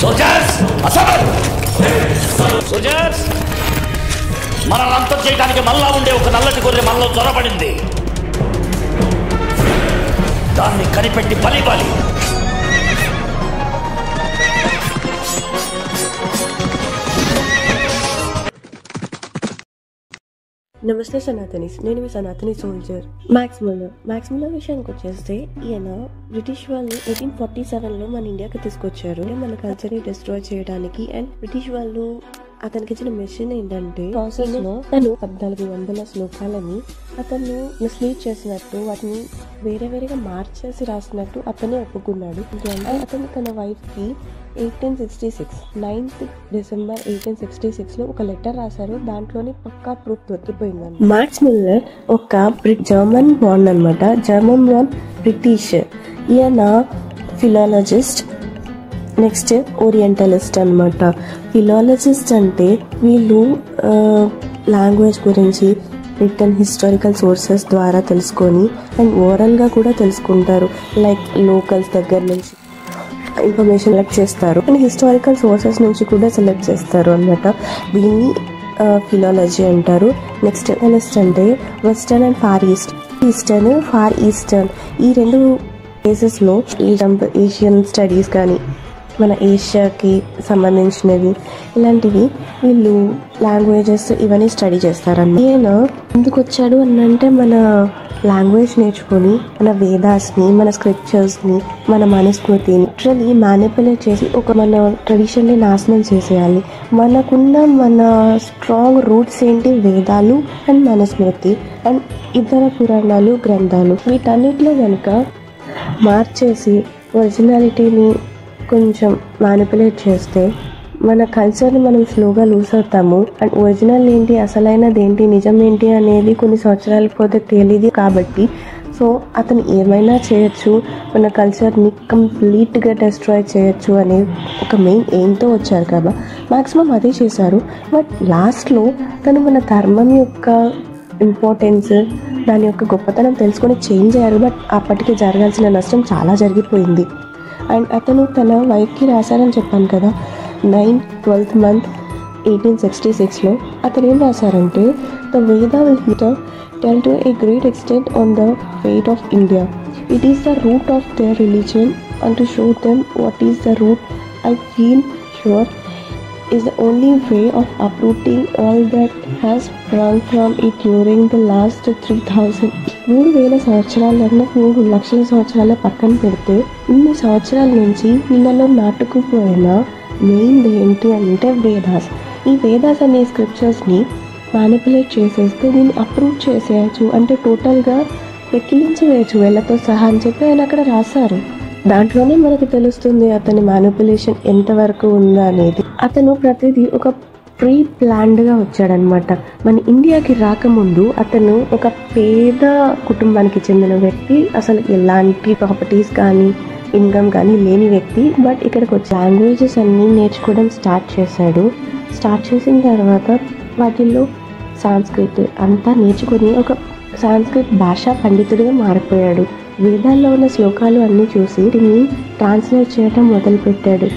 Soldiers assemble soldiers మనల్ని అంతం చేయడానికి మళ్ళా ఉండే ఒక నల్లటి గొర్రె మనలో చొరబడింది దాన్ని కనిపెట్టి బలి నమస్తే సనాతనీస్, నేను మీ సనాతని సోల్జర్ మ్యాక్స్ ముల్లర్ విషయానికి వచ్చేస్తే ఈయన బ్రిటిష్ వాళ్ళు 1847లో మన ఇండియాకి తీసుకొచ్చారు మన కల్చర్ని డిస్ట్రాయ్ చేయడానికి. అండ్ బ్రిటిష్ వాళ్ళు అతనికి ఇచ్చిన మెషిన్ ఏంటంటే ప్రాసెస్ లో తను 1400 శ్లోకాలని అతను మిస్లీడ్ చేసినట్టు వాటిని వేరేగా మార్చేసి రాసినట్టు అతనే ఒప్పుకున్నాడు. అతను తన వైఫ్ కి 1866 9th December 1866 లో ఒక లెటర్ రాశారు. దాంట్లోని పక్కా ప్రూఫ్ దొరికిపోయింది. మ్యాక్స్ ముల్లర్ ఒక జర్మన్ బాండ్ అనమాట, జర్మన్ బాండ్ బ్రిటిష్. ఈయన ఫిలాలజిస్ట్, నెక్స్ట్ ఓరియంటలిస్ట్ అనమాట. ఫిలాలజిస్ట్ అంటే వీళ్ళు లాంగ్వేజ్ గురించి రిటర్న్ హిస్టారికల్ సోర్సెస్ ద్వారా తెలుసుకొని అండ్ ఓరల్గా కూడా తెలుసుకుంటారు. లైక్ లోకల్స్ దగ్గర నుంచి ఇన్ఫర్మేషన్ సెలెక్ట్ చేస్తారు అండ్ హిస్టారికల్ సోర్సెస్ నుంచి కూడా సెలెక్ట్ చేస్తారు అనమాట. దీన్ని ఫిలాలజీ అంటారు. నెక్స్ట్ అనలిస్ట్ అంటే వెస్టర్న్ అండ్ ఫార్ ఈస్టర్న్ ఈ రెండు కేసెస్లో ఏషియన్ స్టడీస్ కానీ మన ఏషియాకి సంబంధించినవి ఇలాంటివి వీళ్ళు లాంగ్వేజెస్ ఇవన్నీ స్టడీ చేస్తారన్న. ఈయన ఎందుకు వచ్చాడు అంటే మన లాంగ్వేజ్ నేర్చుకొని మన వేదాస్ని, మన స్క్రిప్చర్స్ని, మన మనుస్మృతిని లిటరలీ మ్యానిపులేట్ చేసి ఒక మన ట్రెడిషన్ని నాశనం చేసేయాలి. మన స్ట్రాంగ్ రూట్స్ ఏంటి? వేదాలు అండ్ మనుస్మృతి అండ్ ఇతర పురాణాలు, గ్రంథాలు. వీటన్నిటిలో కనుక మార్చేసి ఒరిజినాలిటీని కొంచెం మ్యానిపులేట్ చేస్తే మన కల్చర్ని మనం స్లోగా లూజ్ అవుతాము. అండ్ ఒరిజినల్ ఏంటి, అసలైనది ఏంటి, నిజం ఏంటి అనేది కొన్ని సంవత్సరాలకు పోతే తెలియదు. కాబట్టి సో అతను ఏమైనా చేయొచ్చు, మన కల్చర్ని కంప్లీట్గా డిస్ట్రాయ్ చేయొచ్చు అనే ఒక మెయిన్ ఎయిమ్తో వచ్చారు కదా. మ్యాక్సిమం అదే చేశారు. బట్ లాస్ట్లో తను మన ధర్మం యొక్క ఇంపార్టెన్స్, దాని యొక్క గొప్పతనం తెలుసుకొని చేంజ్ అయ్యారు. బట్ అప్పటికి జరగాల్సిన నష్టం చాలా జరిగిపోయింది. అండ్ అతను తన వైఫ్కి రాశారని చెప్పాను కదా, 9th month 1866లో అతను ఏం రాశారంటే, ద వేద will tell to a great extent on the fate of India. It is the root of their religion, and to show them what is the root, I feel sure is the only way of uprooting all that has sprung from it during the last 3000 3,000 సంవత్సరాలన్నా 3 లక్షల సంవత్సరాల పక్కన పెడితే ఇన్ని సంవత్సరాల నుంచి వీళ్ళలో నాటుకుపోయిన main ఏంటి అంటే వేదాస్. ఈ వేదాస్ అనే స్క్రిప్చర్స్ని మ్యానిపులేట్ చేసేస్తే దీన్ని అప్రూవ్ చేసేయచ్చు, అంటే టోటల్గా పెక్కిలించి వేయచ్చు వేళ్ళతో సహా అని చెప్పి ఆయన అక్కడ రాశారు. దాంట్లోనే మనకు తెలుస్తుంది అతని మ్యానిపులేషన్ ఎంతవరకు ఉందా అనేది. అతను ప్రతిదీ ఒక ప్రీ ప్లాన్డ్గా వచ్చాడనమాట. మన ఇండియాకి రాకముందు అతను ఒక పేద కుటుంబానికి చెందిన వ్యక్తి, అసలు ఎలాంటి ప్రాపర్టీస్ కానీ ఇన్కమ్ కానీ లేని వ్యక్తి. బట్ ఇక్కడికి వచ్చి లాంగ్వేజెస్ అన్నీ నేర్చుకోవడం స్టార్ట్ చేసిన తర్వాత వాటిల్లో సాంస్క్రిట్ అంతా నేర్చుకుని ఒక సాంస్క్రిట్ భాషా పండితుడిగా మారిపోయాడు. వేదాల్లో ఉన్న శ్లోకాలు అన్నీ చూసి దీన్ని ట్రాన్స్లేట్ చేయడం మొదలుపెట్టాడు.